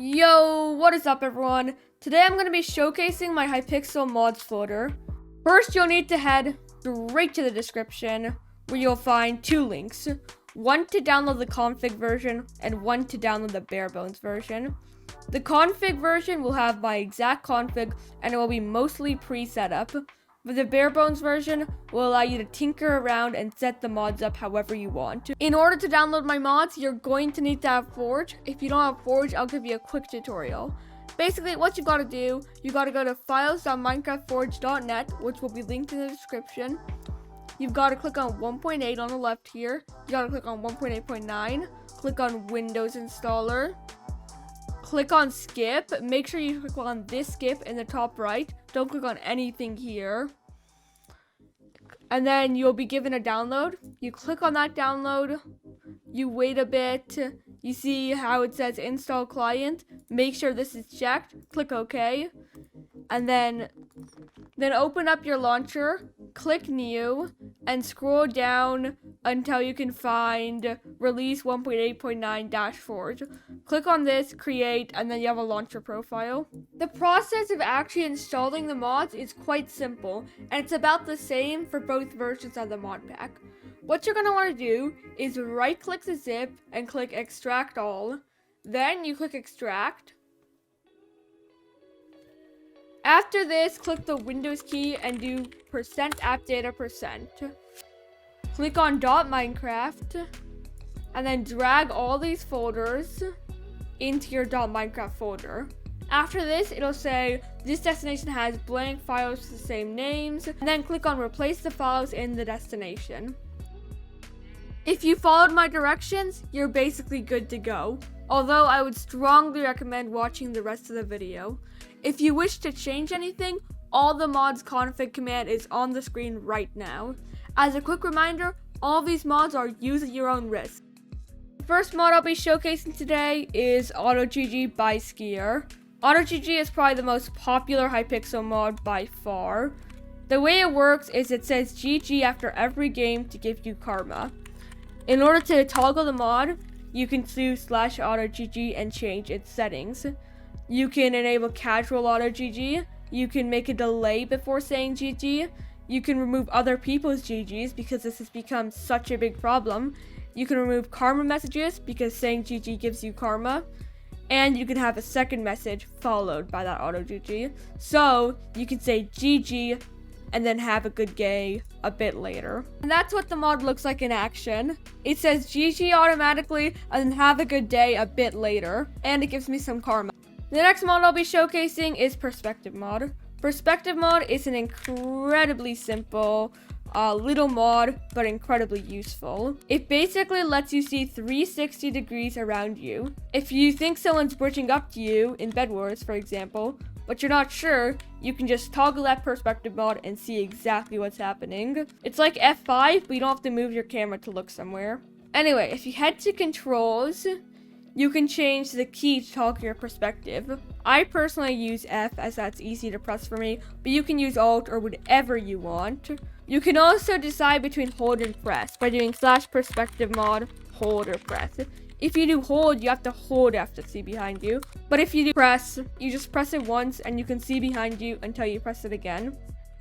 Yo, what is up everyone? Today I'm going to be showcasing my Hypixel mods folder. First, you'll need to head straight to the description where you'll find two links. One to download the config version and one to download the bare bones version. The config version will have my exact config and it will be mostly pre-set up. But the bare bones version will allow you to tinker around and set the mods up however you want. In order to download my mods, you're going to need to have Forge. If you don't have Forge, I'll give you a quick tutorial. Basically, what you gotta do, you gotta go to files.minecraftforge.net, which will be linked in the description. You've gotta click on 1.8 on the left here. You gotta click on 1.8.9. Click on Windows Installer. Click on skip. Make sure you click on this skip in the top right. Don't click on anything here. And then you'll be given a download. You click on that download. You wait a bit. You see how it says install client. Make sure this is checked. Click OK. And then open up your launcher. Click new. And scroll down until you can find release 1.8.9-forge. Click on this, create, and then you have a launcher profile. The process of actually installing the mods is quite simple, and it's about the same for both versions of the mod pack. What you're going to want to do is right click the zip and click extract all. Then you click extract. After this, click the Windows key and do %appdata%. Click on .minecraft and then drag all these folders into your .minecraft folder. After this, it'll say this destination has blank files with the same names, and then click on replace the files in the destination. If you followed my directions, you're basically good to go, although I would strongly recommend watching the rest of the video. If you wish to change anything, all the mods config command is on the screen right now. As a quick reminder, all these mods are use at your own risk. The first mod I'll be showcasing today is AutoGG by Skier. AutoGG is probably the most popular Hypixel mod by far. The way it works is it says GG after every game to give you karma. In order to toggle the mod, you can do /AutoGG and change its settings. You can enable casual AutoGG. You can make a delay before saying GG. You can remove other people's GGs because this has become such a big problem. You can remove karma messages because saying GG gives you karma. And you can have a second message followed by that AutoGG. So you can say GG and then have a good day a bit later. And that's what the mod looks like in action. It says GG automatically and then have a good day a bit later. And it gives me some karma. The next mod I'll be showcasing is PerspectiveMod. PerspectiveMod is an incredibly simple little mod, but incredibly useful. It basically lets you see 360 degrees around you. If you think someone's bridging up to you in BedWars, for example, but you're not sure, you can just toggle that perspective mod and see exactly what's happening. It's like F5, but you don't have to move your camera to look somewhere. Anyway, if you head to controls, you can change the key to toggle your perspective. I personally use F as that's easy to press for me, but you can use Alt or whatever you want. You can also decide between hold and press by doing /PerspectiveMod, hold or press. If you do hold, you have to hold F to see behind you. But if you do press, you just press it once and you can see behind you until you press it again.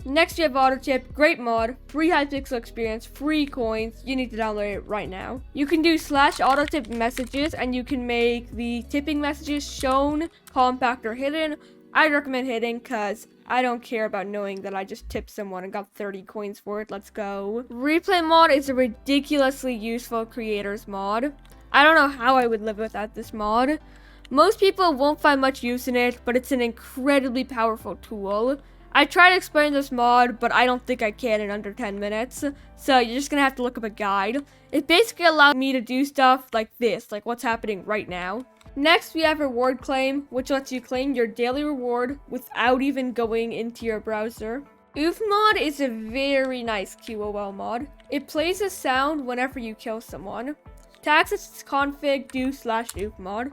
Next, you have AutoTip, great mod, free Hypixel experience, free coins. You need to download it right now. You can do /AutoTip messages and you can make the tipping messages shown, compact, or hidden. I'd recommend hidden because I don't care about knowing that I just tipped someone and got 30 coins for it. Let's go. ReplayMod is a ridiculously useful creators mod. I don't know how I would live without this mod. Most people won't find much use in it, but it's an incredibly powerful tool. I tried to explain this mod, but I don't think I can in under 10 minutes, so you're just gonna have to look up a guide. It basically allows me to do stuff like this, like what's happening right now. Next, we have RewardClaim, which lets you claim your daily reward without even going into your browser. OofMod is a very nice QOL mod. It plays a sound whenever you kill someone. To access its config, do /OofMod.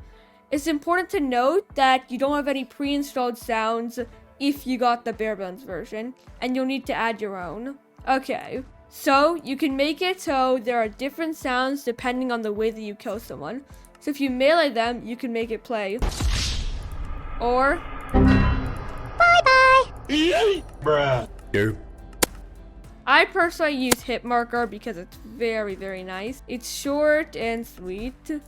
It's important to note that you don't have any pre-installed sounds if you got the bare bones version, and you'll need to add your own. Okay, so you can make it so there are different sounds depending on the way that you kill someone. So if you melee them, you can make it play or Bye-bye. Bruh. I personally use hit marker because it's very, very nice. It's short and sweet.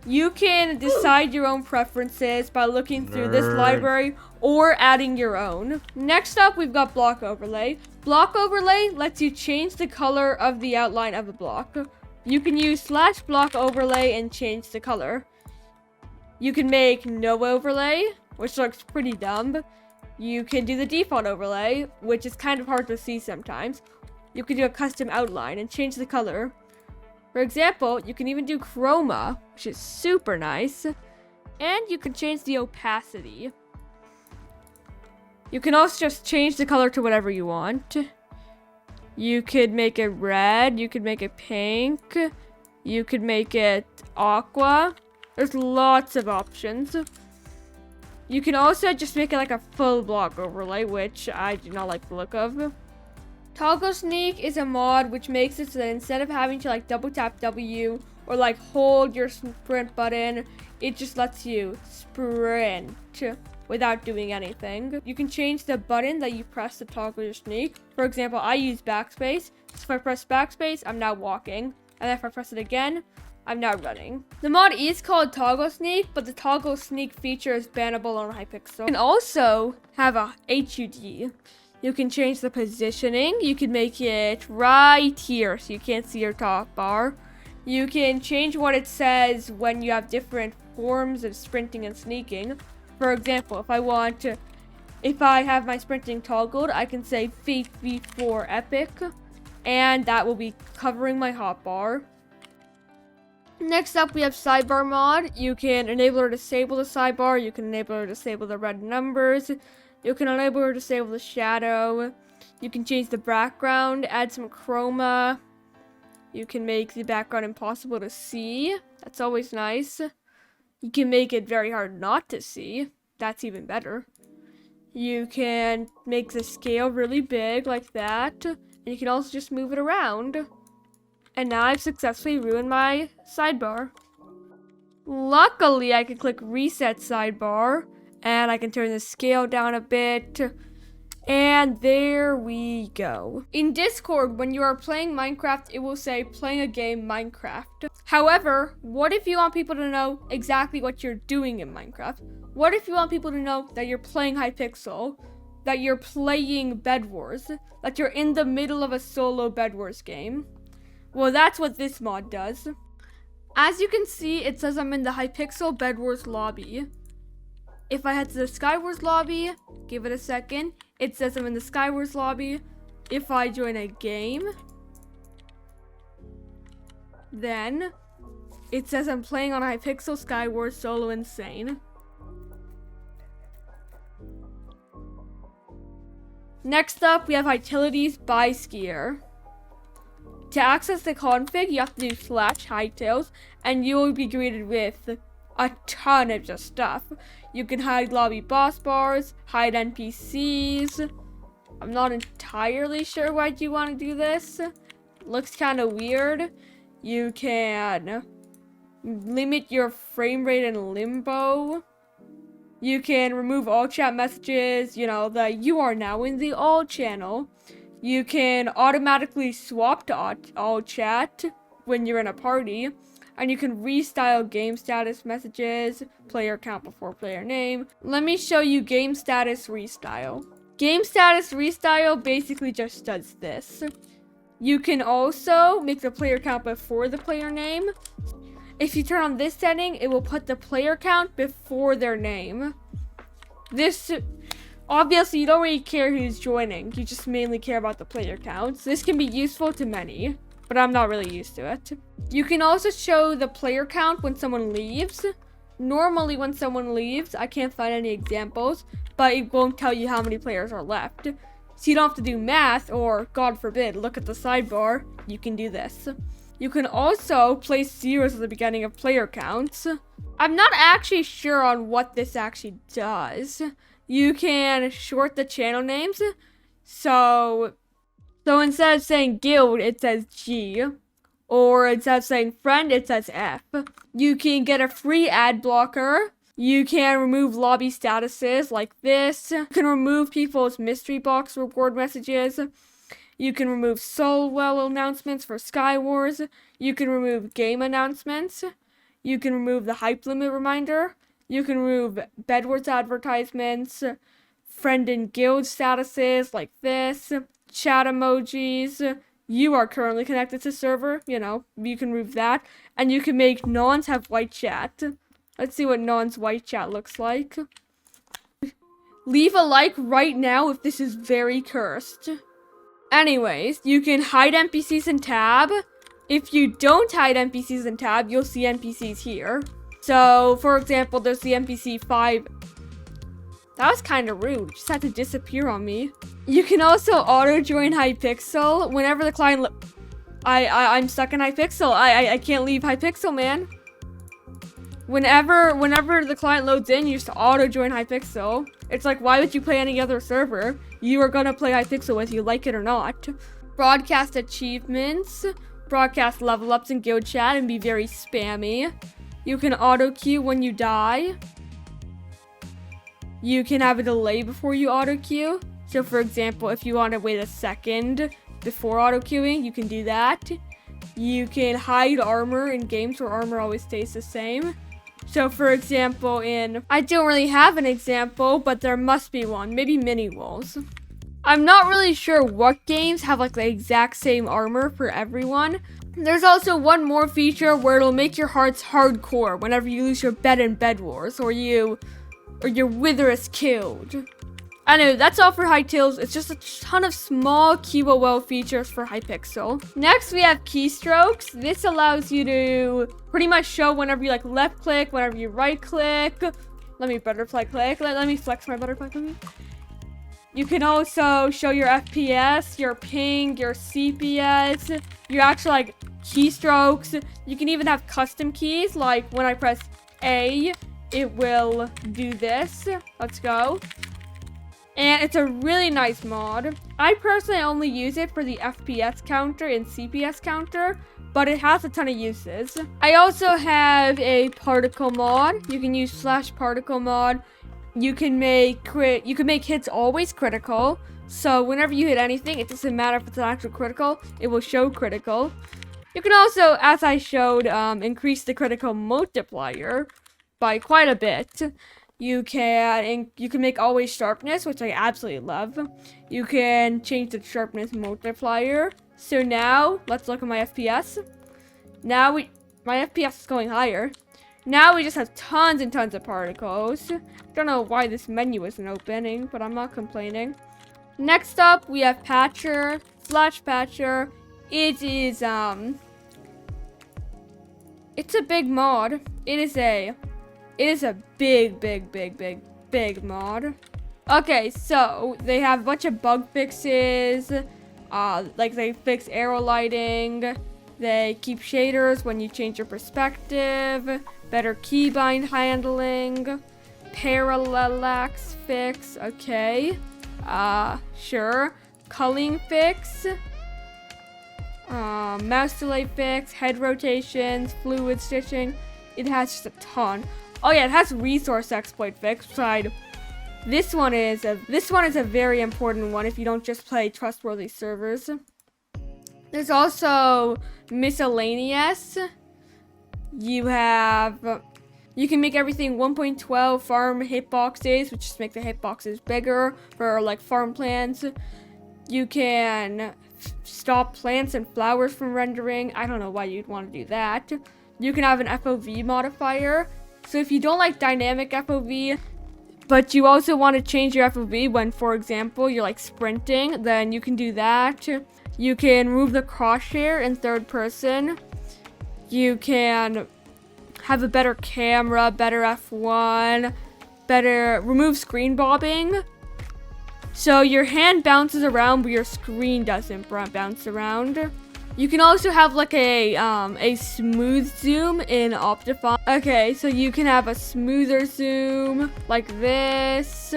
You can decide your own preferences by looking through this library or adding your own. Next up, we've got BlockOverlay. BlockOverlay lets you change the color of the outline of a block. You can use /BlockOverlay and change the color. You can make no overlay, which looks pretty dumb. You can do the default overlay, which is kind of hard to see sometimes. You can do a custom outline and change the color. For example, you can even do chroma, which is super nice. And you can change the opacity. You can also just change the color to whatever you want. You could make it red, you could make it pink, you could make it aqua. There's lots of options. You can also just make it like a full block overlay, which I do not like the look of. ToggleSneak is a mod which makes it so that instead of having to like double tap W or like hold your sprint button, it just lets you sprint without doing anything. You can change the button that you press to toggle your sneak. For example, I use backspace. So if I press backspace, I'm now walking. And if I press it again, I'm now running. The mod is called ToggleSneak, but the ToggleSneak feature is bannable on Hypixel. You can also have a HUD. You can change the positioning. You can make it right here so you can't see your top bar. You can change what it says when you have different forms of sprinting and sneaking. For example, if I have my sprinting toggled, I can say V4 epic, and that will be covering my hotbar. Next up, we have SidebarMod. You can enable or disable the sidebar. You can enable or disable the red numbers. You can enable or disable the shadow. You can change the background, add some chroma. You can make the background impossible to see. That's always nice. You can make it very hard not to see. That's even better. You can make the scale really big like that. And you can also just move it around. And now I've successfully ruined my sidebar. Luckily, I can click reset sidebar. And I can turn the scale down a bit. And there we go. In Discord, when you are playing Minecraft, it will say playing a game Minecraft. However, what if you want people to know exactly what you're doing in Minecraft? What if you want people to know that you're playing Hypixel, that you're playing BedWars, that you're in the middle of a solo BedWars game? Well, that's what this mod does. As you can see, it says I'm in the Hypixel BedWars lobby. If I head to the SkyWars lobby, give it a second, it says I'm in the SkyWars lobby. If I join a game, then it says I'm playing on Hypixel SkyWars Solo Insane. Next up, we have Hytilities by Skier. To access the config, you have to do /hytils, and you will be greeted with a ton of just stuff. You can hide lobby boss bars, hide NPCs. I'm not entirely sure why you want to do this. Looks kind of weird. You can limit your frame rate in limbo. You can remove all chat messages, you are now in the all channel. You can automatically swap to all chat when you're in a party. And you can restyle game status messages, player count before player name. Let me show you game status restyle. Game status restyle basically just does this. You can also make the player count before the player name. If you turn on this setting, it will put the player count before their name. This, obviously you don't really care who's joining. You just mainly care about the player counts. This can be useful to many, but I'm not really used to it. You can also show the player count when someone leaves. Normally when someone leaves, I can't find any examples, but it won't tell you how many players are left. So you don't have to do math or, God forbid, look at the sidebar. You can do this. You can also place zeros at the beginning of player counts. I'm not actually sure on what this actually does. You can short the channel names. So instead of saying guild, it says G. Or instead of saying friend, it says F. You can get a free ad blocker. You can remove lobby statuses like this. You can remove people's mystery box reward messages. You can remove Soulwell announcements for SkyWars. You can remove game announcements. You can remove the hype limit reminder. You can remove BedWars advertisements, friend and guild statuses like this, chat emojis. You are currently connected to server, you can remove that. And you can make nons have white chat. Let's see what non's white chat looks like. Leave a like right now if this is very cursed. Anyways, you can hide NPCs in tab. If you don't hide NPCs in tab, you'll see NPCs here. So, for example, there's the NPC 5. That was kind of rude. It just had to disappear on me. You can also auto-join Hypixel whenever the client... I'm stuck in Hypixel. I can't leave Hypixel, man. Whenever the client loads in, you just auto-join Hypixel. It's like, why would you play any other server? You are gonna play Hypixel whether you like it or not. Broadcast achievements. Broadcast level ups in guild chat and be very spammy. You can auto queue when you die. You can have a delay before you auto queue. So for example, if you want to wait a second before auto queuing, you can do that. You can hide armor in games where armor always stays the same. So for example, I don't really have an example, but there must be one. Maybe mini walls. I'm not really sure what games have like the exact same armor for everyone. There's also one more feature where it'll make your hearts hardcore whenever you lose your bed in BedWars or your wither is killed. Anyway, that's all for Hytils. It's just a ton of small QOL features for Hypixel. Next, we have Keystrokes. This allows you to pretty much show whenever you like left click, whenever you right click. Let me butterfly click. Let me flex my butterfly click. You can also show your FPS, your ping, your CPS, your actual like keystrokes. You can even have custom keys, like when I press A, it will do this. Let's go. And it's a really nice mod. I personally only use it for the FPS counter and CPS counter, but it has a ton of uses. I also have a ParticleMod. You can use /ParticleMod. You can make hits always critical. So whenever you hit anything, it doesn't matter if it's an actual critical, it will show critical. You can also, as I showed, increase the critical multiplier by quite a bit. You can make always sharpness, which I absolutely love. You can change the sharpness multiplier. So now, let's look at my FPS. Now my FPS is going higher. Now we just have tons and tons of particles. Don't know why this menu isn't opening, but I'm not complaining. Next up, we have Patcher, /Patcher. It is, it's a big mod. It is a big mod. Okay, so they have a bunch of bug fixes. Like they fix arrow lighting. They keep shaders when you change your perspective. Better keybind handling. Parallax fix. Okay. Sure. Culling fix. Mouse delay fix. Head rotations. Fluid stitching. It has just a ton. Oh yeah, it has resource exploit fix. This one is a very important one if you don't just play trustworthy servers. There's also miscellaneous. You can make everything 1.12 farm hitboxes, which just make the hitboxes bigger for like farm plants. You can stop plants and flowers from rendering. I don't know why you'd want to do that. You can have an FOV modifier. So if you don't like dynamic FOV, but you also want to change your FOV when, for example, you're like sprinting, then you can do that. You can remove the crosshair in third person. You can have a better camera, better F1, remove screen bobbing. So your hand bounces around, but your screen doesn't bounce around. You can also have like a smooth zoom in Optifine. Okay, so you can have a smoother zoom like this.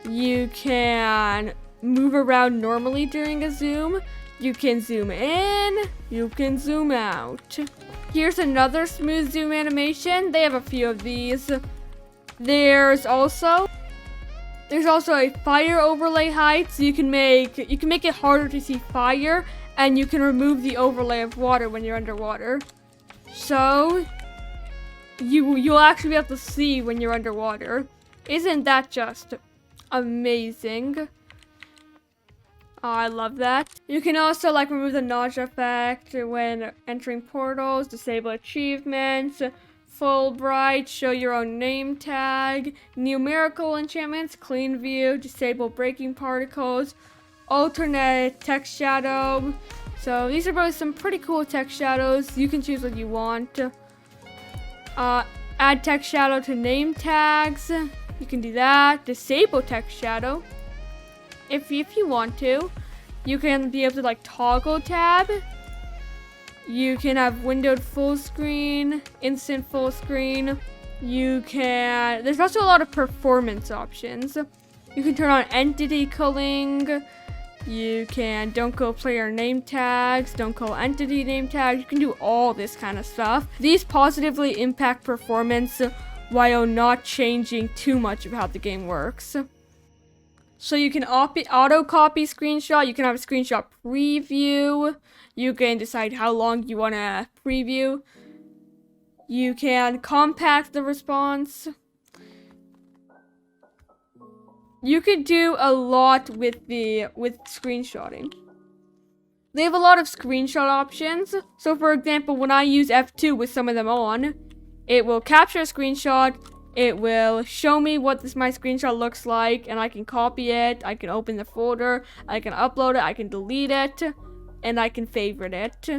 You can move around normally during a zoom. You can zoom in, you can zoom out. Here's another smooth zoom animation. They have a few of these. There's also a fire overlay height, so you can make it harder to see fire, and you can remove the overlay of water when you're underwater. So you'll actually be able to see when you're underwater. Isn't that just amazing? Oh, I love that. You can also like remove the nausea effect when entering portals, disable achievements, full bright, show your own name tag, numerical enchantments, clean view, disable breaking particles, alternate text shadow. So these are both some pretty cool text shadows. You can choose what you want. Add text shadow to name tags. You can do that. Disable text shadow if you want to. You can be able to like toggle tab. You can have windowed full screen, instant full screen. There's also a lot of performance options. You can turn on entity culling. You can don't call player name tags, don't call entity name tags. You can do all this kind of stuff. These positively impact performance while not changing too much of how the game works. So you can auto copy screenshot. You can have a screenshot preview. You can decide how long you want to preview. You can compact the response. You could do a lot with screenshotting. They have a lot of screenshot options. So for example, when I use F2 with some of them on, it will capture a screenshot. It will show me what my screenshot looks like, and I can copy it. I can open the folder. I can upload it. I can delete it, and I can favorite it.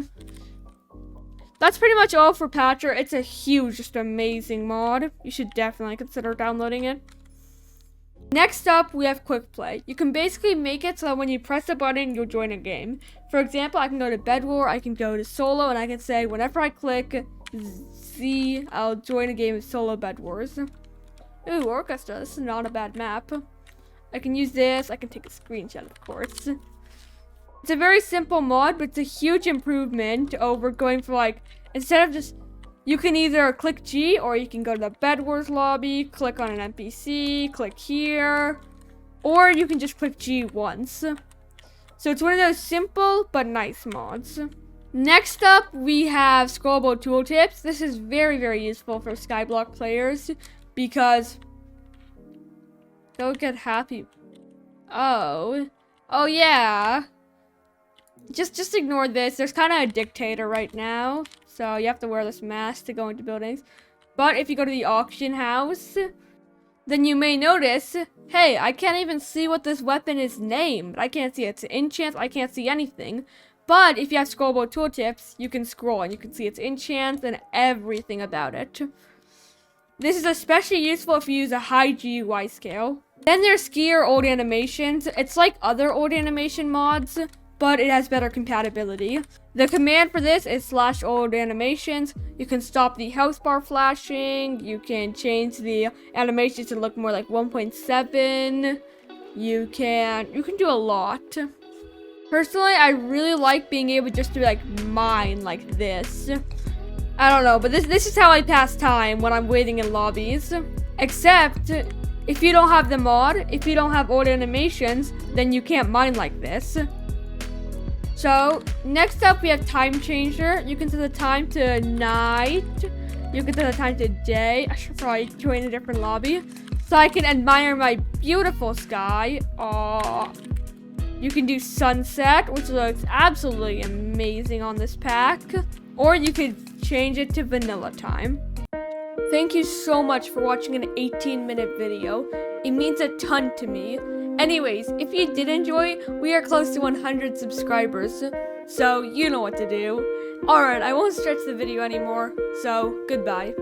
That's pretty much all for Patcher. It's a huge, just amazing mod. You should definitely consider downloading it. Next up, we have Quickplay. You can basically make it so that when you press a button, you'll join a game. For example, I can go to BedWars, I can go to Solo, and I can say whenever I click Z, I'll join a game of Solo BedWars. Ooh, Orchestra. This is not a bad map. I can use this. I can take a screenshot, of course. It's a very simple mod, but it's a huge improvement over going for like, instead of just, you can either click G or you can go to the BedWars lobby, click on an NPC, click here, or you can just click G once. So it's one of those simple but nice mods. Next up, we have Scrollable Tooltips. This is very, very useful for Skyblock players because they'll get happy. Oh yeah. Just ignore this. There's kind of a dictator right now, so you have to wear this mask to go into buildings. But if you go to the auction house, then you may notice, hey, I can't even see what this weapon is named. I can't see its enchant. I can't see anything. But if you have Scrollable Tooltips, you can scroll and you can see its enchants and everything about it. This is especially useful if you use a high GUI scale. Then there's Skier OldAnimations. It's like other OldAnimation mods, but it has better compatibility. The command for this is /OldAnimations. You can stop the health bar flashing. You can change the animations to look more like 1.7. You can do a lot. Personally, I really like being able just to like mine like this. I don't know, but this is how I pass time when I'm waiting in lobbies. Except, if you don't have the mod, if you don't have OldAnimations, then you can't mine like this. So, next up we have TimeChanger. You can set the time to night. You can set the time to day. I should probably join a different lobby, so I can admire my beautiful sky. Aww. You can do sunset, which looks absolutely amazing on this pack. Or you could change it to vanilla time. Thank you so much for watching an 18-minute video. It means a ton to me. Anyways, if you did enjoy, we are close to 100 subscribers, so you know what to do. Alright, I won't stretch the video anymore, so goodbye.